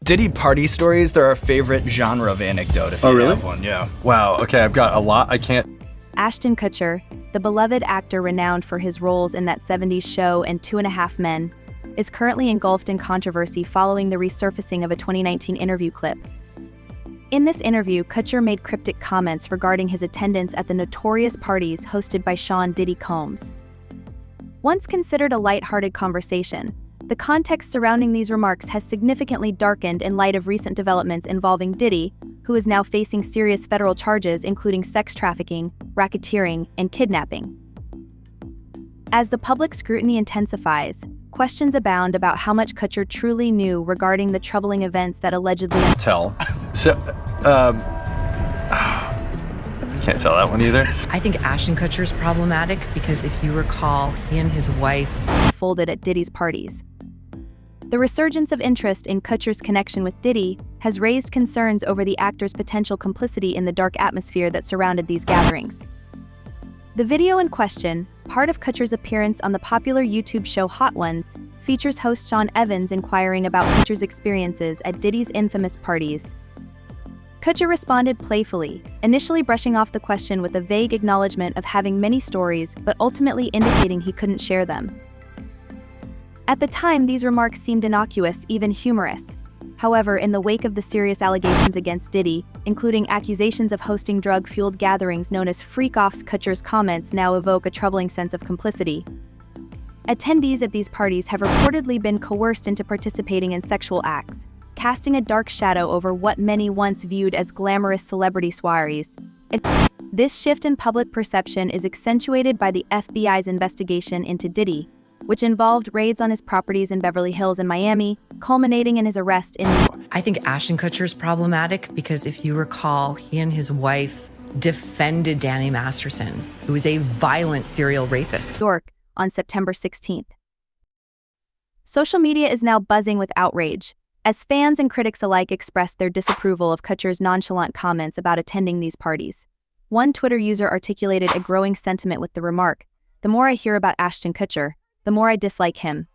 Diddy party stories, they're our favorite genre of anecdote if you really? have one, yeah. Wow, okay, I've got a lot. I can't. Ashton Kutcher, the beloved actor renowned for his roles in That 70s Show and 2.5 Men, is currently engulfed in controversy following the resurfacing of a 2019 interview clip. In this interview, Kutcher made cryptic comments regarding his attendance at the notorious parties hosted by Sean Diddy Combs. Once considered a light-hearted conversation, the context surrounding these remarks has significantly darkened in light of recent developments involving Diddy, who is now facing serious federal charges including sex trafficking, racketeering, and kidnapping. As the public scrutiny intensifies, questions abound about how much Kutcher truly knew regarding the troubling events that allegedly Tell. So, can't tell that one either. I think Ashton Kutcher is problematic because if you recall, he and his wife unfolded at Diddy's parties. The resurgence of interest in Kutcher's connection with Diddy has raised concerns over the actor's potential complicity in the dark atmosphere that surrounded these gatherings. The video in question, part of Kutcher's appearance on the popular YouTube show Hot Ones, features host Sean Evans inquiring about Kutcher's experiences at Diddy's infamous parties. Kutcher responded playfully, initially brushing off the question with a vague acknowledgement of having many stories but ultimately indicating he couldn't share them. At the time, these remarks seemed innocuous, even humorous. However, in the wake of the serious allegations against Diddy, including accusations of hosting drug-fueled gatherings known as freak-offs, Kutcher's comments now evoke a troubling sense of complicity. Attendees at these parties have reportedly been coerced into participating in sexual acts, casting a dark shadow over what many once viewed as glamorous celebrity soirees. This shift in public perception is accentuated by the FBI's investigation into Diddy, which involved raids on his properties in Beverly Hills and Miami, culminating in his arrest in New York. I think Ashton Kutcher is problematic because if you recall, he and his wife defended Danny Masterson, who is a violent serial rapist. York on September 16th. Social media is now buzzing with outrage, as fans and critics alike expressed their disapproval of Kutcher's nonchalant comments about attending these parties. One Twitter user articulated a growing sentiment with the remark, "The more I hear about Ashton Kutcher, the more I dislike him,"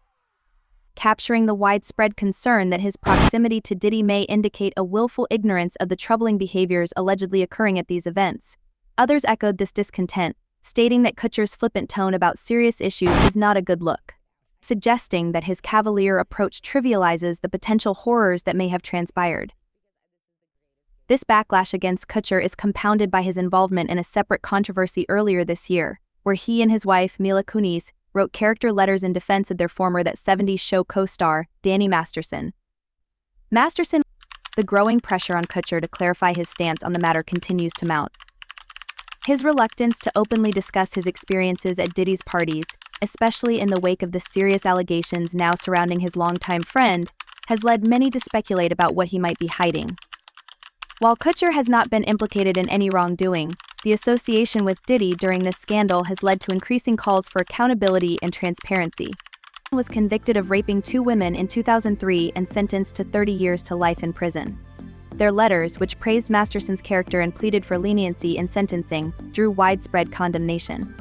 capturing the widespread concern that his proximity to Diddy may indicate a willful ignorance of the troubling behaviors allegedly occurring at these events. Others echoed this discontent, stating that Kutcher's flippant tone about serious issues is not a good look, suggesting that his cavalier approach trivializes the potential horrors that may have transpired. This backlash against Kutcher is compounded by his involvement in a separate controversy earlier this year, where he and his wife, Mila Kunis, wrote character letters in defense of their former That 70s Show co-star, Danny Masterson. The growing pressure on Kutcher to clarify his stance on the matter continues to mount. His reluctance to openly discuss his experiences at Diddy's parties, especially in the wake of the serious allegations now surrounding his longtime friend, has led many to speculate about what he might be hiding. While Kutcher has not been implicated in any wrongdoing, the association with Diddy during this scandal has led to increasing calls for accountability and transparency. He was convicted of raping 2 women in 2003 and sentenced to 30 years to life in prison. Their letters, which praised Masterson's character and pleaded for leniency in sentencing, drew widespread condemnation.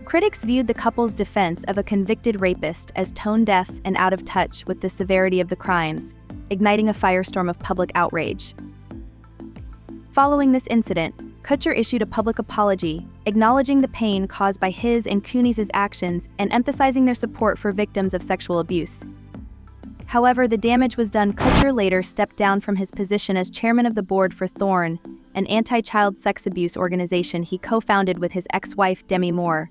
Critics viewed the couple's defense of a convicted rapist as tone-deaf and out of touch with the severity of the crimes, igniting a firestorm of public outrage. Following this incident, Kutcher issued a public apology, acknowledging the pain caused by his and Kunis' actions and emphasizing their support for victims of sexual abuse. However, the damage was done. Kutcher later stepped down from his position as chairman of the board for Thorn, an anti-child sex abuse organization he co-founded with his ex-wife Demi Moore.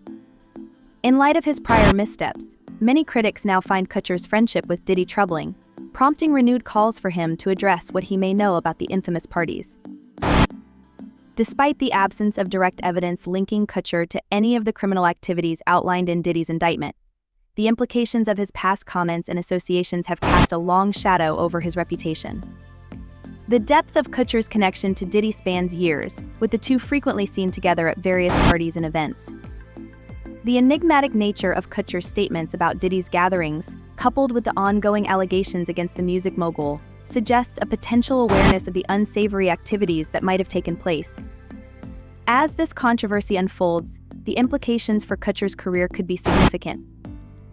In light of his prior missteps, many critics now find Kutcher's friendship with Diddy troubling, prompting renewed calls for him to address what he may know about the infamous parties. Despite the absence of direct evidence linking Kutcher to any of the criminal activities outlined in Diddy's indictment, the implications of his past comments and associations have cast a long shadow over his reputation. The depth of Kutcher's connection to Diddy spans years, with the two frequently seen together at various parties and events. The enigmatic nature of Kutcher's statements about Diddy's gatherings, coupled with the ongoing allegations against the music mogul, suggests a potential awareness of the unsavory activities that might have taken place. As this controversy unfolds, the implications for Kutcher's career could be significant.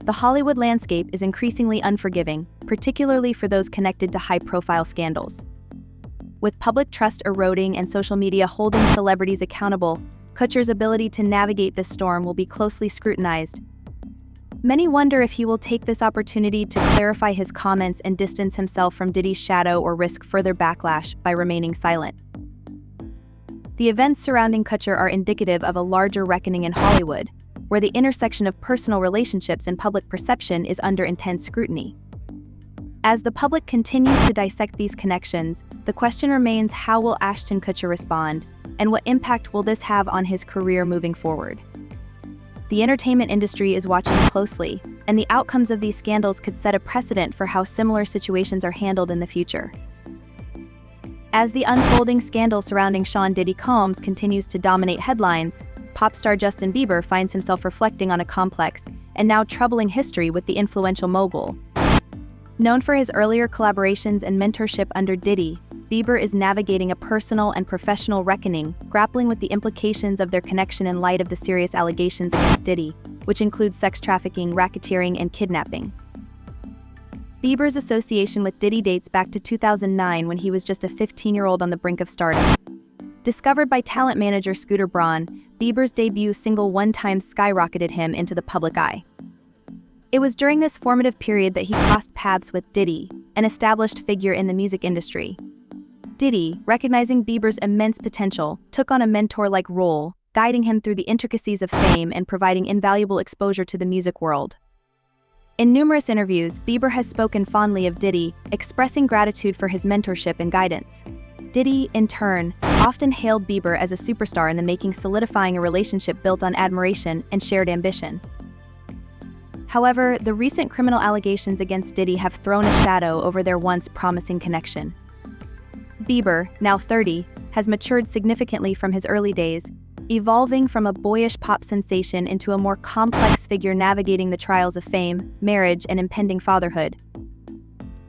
the Hollywood landscape is increasingly unforgiving, particularly for those connected to high-profile scandals. With public trust eroding and social media holding celebrities accountable, Kutcher's ability to navigate this storm will be closely scrutinized. Many wonder if he will take this opportunity to clarify his comments and distance himself from Diddy's shadow or risk further backlash by remaining silent. The events surrounding Kutcher are indicative of a larger reckoning in Hollywood, where the intersection of personal relationships and public perception is under intense scrutiny. As the public continues to dissect these connections, the question remains: how will Ashton Kutcher respond, and what impact will this have on his career moving forward? The entertainment industry is watching closely, and the outcomes of these scandals could set a precedent for how similar situations are handled in the future. As the unfolding scandal surrounding Sean Diddy Combs continues to dominate headlines, pop star Justin Bieber finds himself reflecting on a complex and now troubling history with the influential mogul. Known for his earlier collaborations and mentorship under Diddy, Bieber is navigating a personal and professional reckoning, grappling with the implications of their connection in light of the serious allegations against Diddy, which include sex trafficking, racketeering, and kidnapping. Bieber's association with Diddy dates back to 2009, when he was just a 15-year-old on the brink of stardom. Discovered by talent manager Scooter Braun, Bieber's debut single One Time skyrocketed him into the public eye. It was during this formative period that he crossed paths with Diddy, an established figure in the music industry. Diddy, recognizing Bieber's immense potential, took on a mentor-like role, guiding him through the intricacies of fame and providing invaluable exposure to the music world. In numerous interviews, Bieber has spoken fondly of Diddy, expressing gratitude for his mentorship and guidance. Diddy, in turn, often hailed Bieber as a superstar in the making, solidifying a relationship built on admiration and shared ambition. However, the recent criminal allegations against Diddy have thrown a shadow over their once promising connection. Bieber, now 30, has matured significantly from his early days, evolving from a boyish pop sensation into a more complex figure navigating the trials of fame, marriage, and impending fatherhood.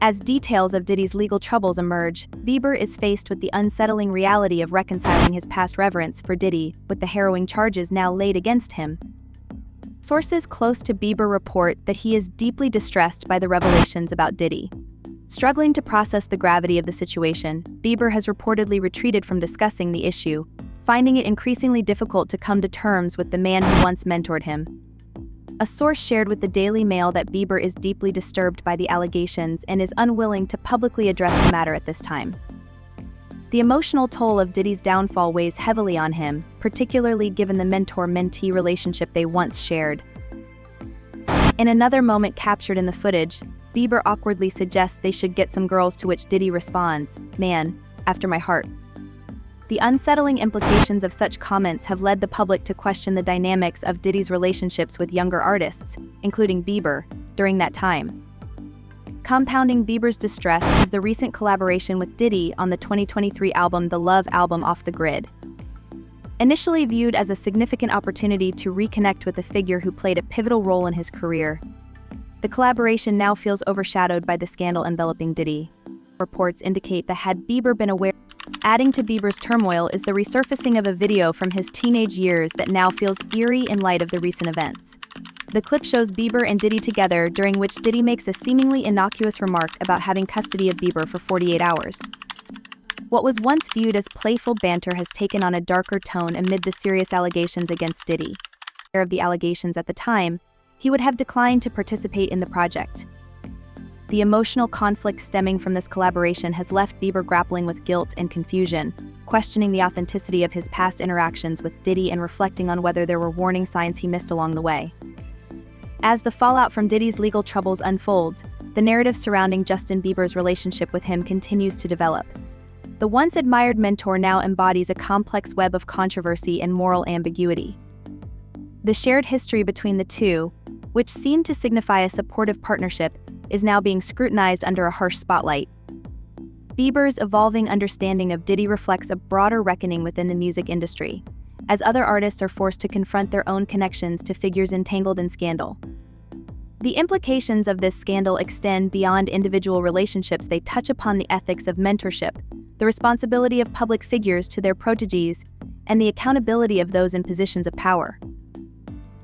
As details of Diddy's legal troubles emerge, Bieber is faced with the unsettling reality of reconciling his past reverence for Diddy with the harrowing charges now laid against him. Sources close to Bieber report that he is deeply distressed by the revelations about Diddy. Struggling to process the gravity of the situation, Bieber has reportedly retreated from discussing the issue, finding it increasingly difficult to come to terms with the man who once mentored him. A source shared with the Daily Mail that Bieber is deeply disturbed by the allegations and is unwilling to publicly address the matter at this time. The emotional toll of Diddy's downfall weighs heavily on him, particularly given the mentor-mentee relationship they once shared. In another moment captured in the footage, Bieber awkwardly suggests they should get some girls, to which Diddy responds, "Man, after my heart." The unsettling implications of such comments have led the public to question the dynamics of Diddy's relationships with younger artists, including Bieber, during that time. Compounding Bieber's distress is the recent collaboration with Diddy on the 2023 album The Love Album Off the Grid. Initially viewed as a significant opportunity to reconnect with a figure who played a pivotal role in his career, the collaboration now feels overshadowed by the scandal enveloping Diddy. Reports indicate that had Bieber been aware. Adding to Bieber's turmoil is the resurfacing of a video from his teenage years that now feels eerie in light of the recent events. The clip shows Bieber and Diddy together, during which Diddy makes a seemingly innocuous remark about having custody of Bieber for 48 hours. What was once viewed as playful banter has taken on a darker tone amid the serious allegations against Diddy. Aware of the allegations at the time, he would have declined to participate in the project. The emotional conflict stemming from this collaboration has left Bieber grappling with guilt and confusion, questioning the authenticity of his past interactions with Diddy and reflecting on whether there were warning signs he missed along the way. As the fallout from Diddy's legal troubles unfolds, the narrative surrounding Justin Bieber's relationship with him continues to develop. The once admired mentor now embodies a complex web of controversy and moral ambiguity. The shared history between the two, which seemed to signify a supportive partnership, is now being scrutinized under a harsh spotlight. Bieber's evolving understanding of Diddy reflects a broader reckoning within the music industry, as other artists are forced to confront their own connections to figures entangled in scandal. The implications of this scandal extend beyond individual relationships. They touch upon the ethics of mentorship, the responsibility of public figures to their proteges, and the accountability of those in positions of power.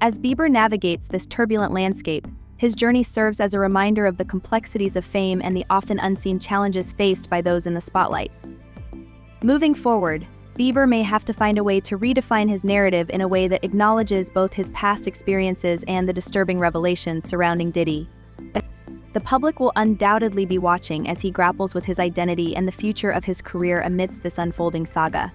As Bieber navigates this turbulent landscape, His journey serves as a reminder of the complexities of fame and the often unseen challenges faced by those in the spotlight. Moving forward, Bieber may have to find a way to redefine his narrative in a way that acknowledges both his past experiences and the disturbing revelations surrounding Diddy. The public will undoubtedly be watching as he grapples with his identity and the future of his career amidst this unfolding saga.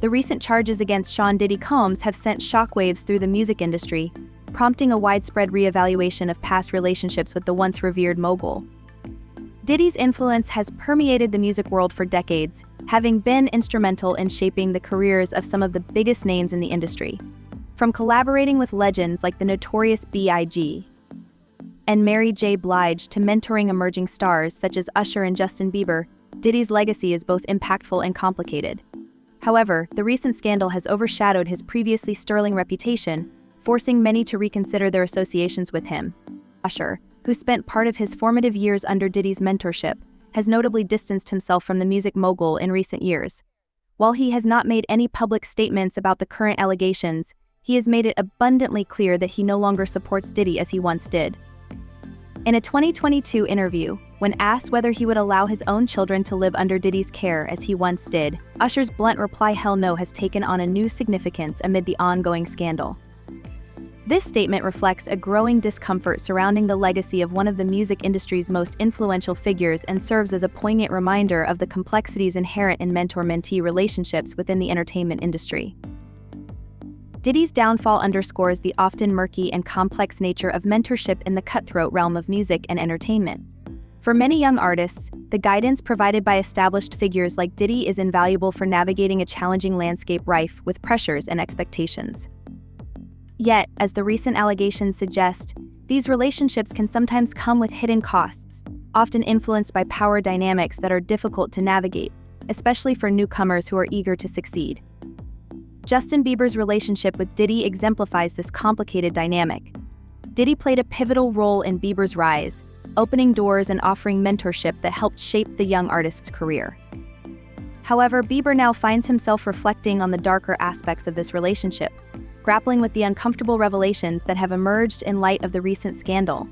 The recent charges against Sean Diddy Combs have sent shockwaves through the music industry, prompting a widespread reevaluation of past relationships with the once revered mogul. Diddy's influence has permeated the music world for decades, having been instrumental in shaping the careers of some of the biggest names in the industry. From collaborating with legends like the notorious B.I.G. and Mary J. Blige to mentoring emerging stars such as Usher and Justin Bieber, Diddy's legacy is both impactful and complicated. However, the recent scandal has overshadowed his previously sterling reputation, forcing many to reconsider their associations with him. Usher, who spent part of his formative years under Diddy's mentorship, has notably distanced himself from the music mogul in recent years. While he has not made any public statements about the current allegations, he has made it abundantly clear that he no longer supports Diddy as he once did. In a 2022 interview, when asked whether he would allow his own children to live under Diddy's care as he once did, Usher's blunt reply "Hell no" has taken on a new significance amid the ongoing scandal. This statement reflects a growing discomfort surrounding the legacy of one of the music industry's most influential figures and serves as a poignant reminder of the complexities inherent in mentor-mentee relationships within the entertainment industry. Diddy's downfall underscores the often murky and complex nature of mentorship in the cutthroat realm of music and entertainment. For many young artists, the guidance provided by established figures like Diddy is invaluable for navigating a challenging landscape rife with pressures and expectations. Yet, as the recent allegations suggest, these relationships can sometimes come with hidden costs, often influenced by power dynamics that are difficult to navigate, especially for newcomers who are eager to succeed. Justin Bieber's relationship with Diddy exemplifies this complicated dynamic. Diddy played a pivotal role in Bieber's rise, opening doors and offering mentorship that helped shape the young artist's career. However, Bieber now finds himself reflecting on the darker aspects of this relationship, grappling with the uncomfortable revelations that have emerged in light of the recent scandal.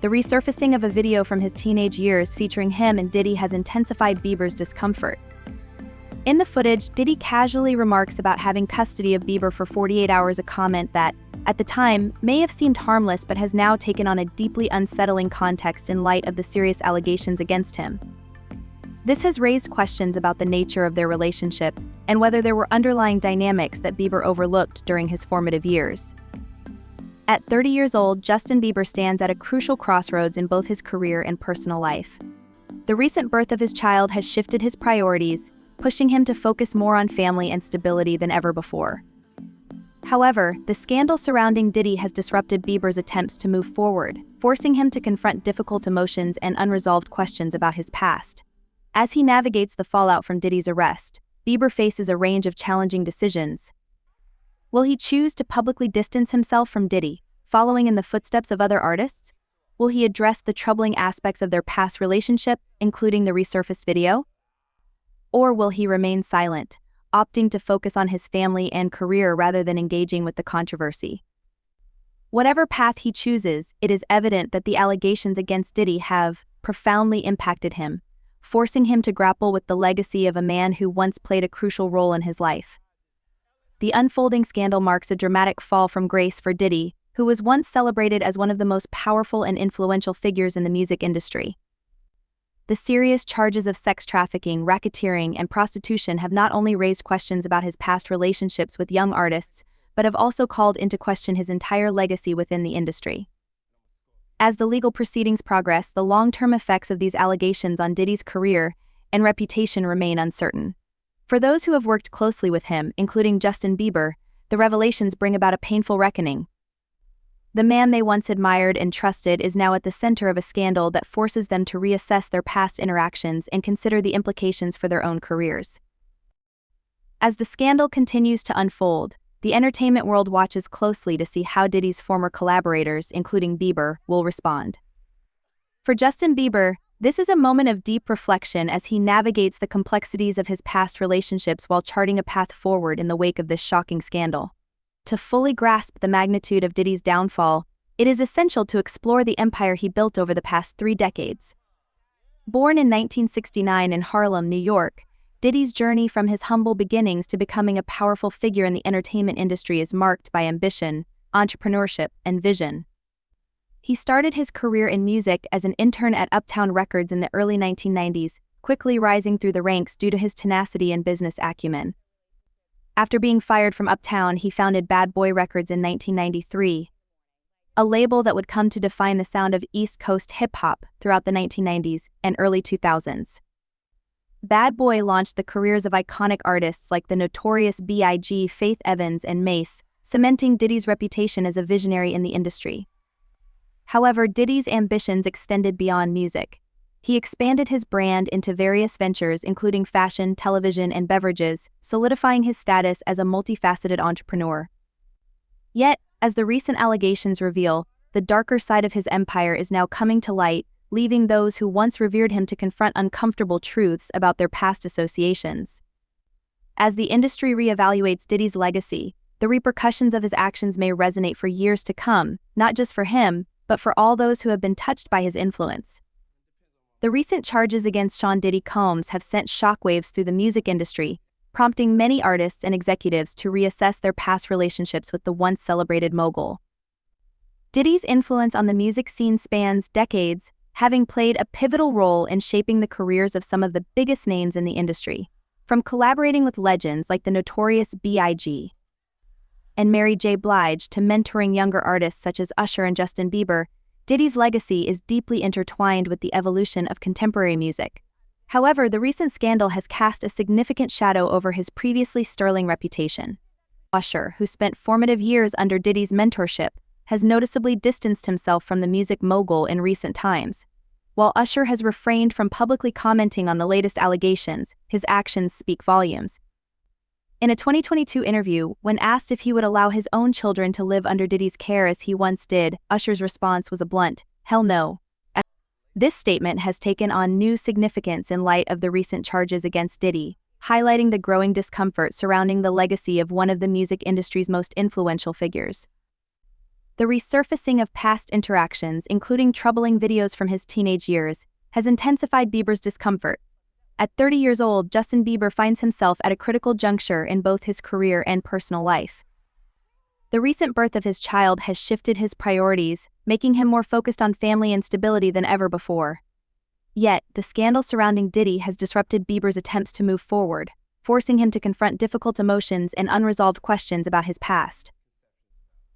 The resurfacing of a video from his teenage years featuring him and Diddy has intensified Bieber's discomfort. In the footage, Diddy casually remarks about having custody of Bieber for 48 hours, a comment that, at the time, may have seemed harmless but has now taken on a deeply unsettling context in light of the serious allegations against him. This has raised questions about the nature of their relationship and whether there were underlying dynamics that Bieber overlooked during his formative years. At 30 years old, Justin Bieber stands at a crucial crossroads in both his career and personal life. The recent birth of his child has shifted his priorities, pushing him to focus more on family and stability than ever before. However, the scandal surrounding Diddy has disrupted Bieber's attempts to move forward, forcing him to confront difficult emotions and unresolved questions about his past. As he navigates the fallout from Diddy's arrest, Bieber faces a range of challenging decisions. Will he choose to publicly distance himself from Diddy, following in the footsteps of other artists? Will he address the troubling aspects of their past relationship, including the resurfaced video? Or will he remain silent, opting to focus on his family and career rather than engaging with the controversy? Whatever path he chooses, it is evident that the allegations against Diddy have profoundly impacted him, forcing him to grapple with the legacy of a man who once played a crucial role in his life. The unfolding scandal marks a dramatic fall from grace for Diddy, who was once celebrated as one of the most powerful and influential figures in the music industry. The serious charges of sex trafficking, racketeering, and prostitution have not only raised questions about his past relationships with young artists, but have also called into question his entire legacy within the industry. As the legal proceedings progress, the long-term effects of these allegations on Diddy's career and reputation remain uncertain. For those who have worked closely with him, including Justin Bieber, the revelations bring about a painful reckoning. The man they once admired and trusted is now at the center of a scandal that forces them to reassess their past interactions and consider the implications for their own careers. As the scandal continues to unfold, the entertainment world watches closely to see how Diddy's former collaborators, including Bieber, will respond. For Justin Bieber, this is a moment of deep reflection as he navigates the complexities of his past relationships while charting a path forward in the wake of this shocking scandal. To fully grasp the magnitude of Diddy's downfall, it is essential to explore the empire he built over the past 3 decades. Born in 1969 in Harlem, New York, Diddy's journey from his humble beginnings to becoming a powerful figure in the entertainment industry is marked by ambition, entrepreneurship, and vision. He started his career in music as an intern at Uptown Records in the early 1990s, quickly rising through the ranks due to his tenacity and business acumen. After being fired from Uptown, he founded Bad Boy Records in 1993, a label that would come to define the sound of East Coast hip-hop throughout the 1990s and early 2000s. Bad Boy launched the careers of iconic artists like the Notorious B.I.G., Faith Evans, and Mace, cementing Diddy's reputation as a visionary in the industry. However, Diddy's ambitions extended beyond music. He expanded his brand into various ventures including fashion, television, and beverages, solidifying his status as a multifaceted entrepreneur. Yet, as the recent allegations reveal, the darker side of his empire is now coming to light, leaving those who once revered him to confront uncomfortable truths about their past associations. As the industry reevaluates Diddy's legacy, the repercussions of his actions may resonate for years to come, not just for him, but for all those who have been touched by his influence. The recent charges against Sean Diddy Combs have sent shockwaves through the music industry, prompting many artists and executives to reassess their past relationships with the once celebrated mogul. Diddy's influence on the music scene spans decades, having played a pivotal role in shaping the careers of some of the biggest names in the industry, from collaborating with legends like the Notorious B.I.G. and Mary J. Blige to mentoring younger artists such as Usher and Justin Bieber. Diddy's legacy is deeply intertwined with the evolution of contemporary music. However, the recent scandal has cast a significant shadow over his previously sterling reputation. Usher, who spent formative years under Diddy's mentorship, has noticeably distanced himself from the music mogul in recent times. While Usher has refrained from publicly commenting on the latest allegations, his actions speak volumes. In a 2022 interview, when asked if he would allow his own children to live under Diddy's care as he once did, Usher's response was a blunt, "Hell no." This statement has taken on new significance in light of the recent charges against Diddy, highlighting the growing discomfort surrounding the legacy of one of the music industry's most influential figures. The resurfacing of past interactions, including troubling videos from his teenage years, has intensified Bieber's discomfort. At 30 years old, Justin Bieber finds himself at a critical juncture in both his career and personal life. The recent birth of his child has shifted his priorities, making him more focused on family and stability than ever before. Yet, the scandal surrounding Diddy has disrupted Bieber's attempts to move forward, forcing him to confront difficult emotions and unresolved questions about his past.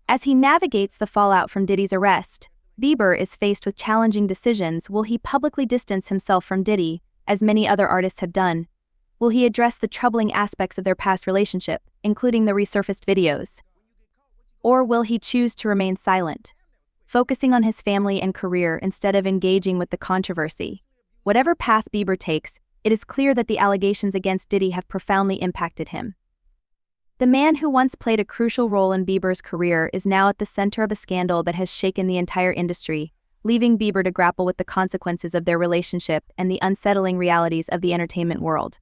As he navigates the fallout from Diddy's arrest, Bieber is faced with challenging decisions. Will he publicly distance himself from Diddy, as many other artists have done? Will he address the troubling aspects of their past relationship, including the resurfaced videos? Or will he choose to remain silent, focusing on his family and career instead of engaging with the controversy? Whatever path Bieber takes, it is clear that the allegations against Diddy have profoundly impacted him. The man who once played a crucial role in Bieber's career is now at the center of a scandal that has shaken the entire industry, leaving Bieber to grapple with the consequences of their relationship and the unsettling realities of the entertainment world.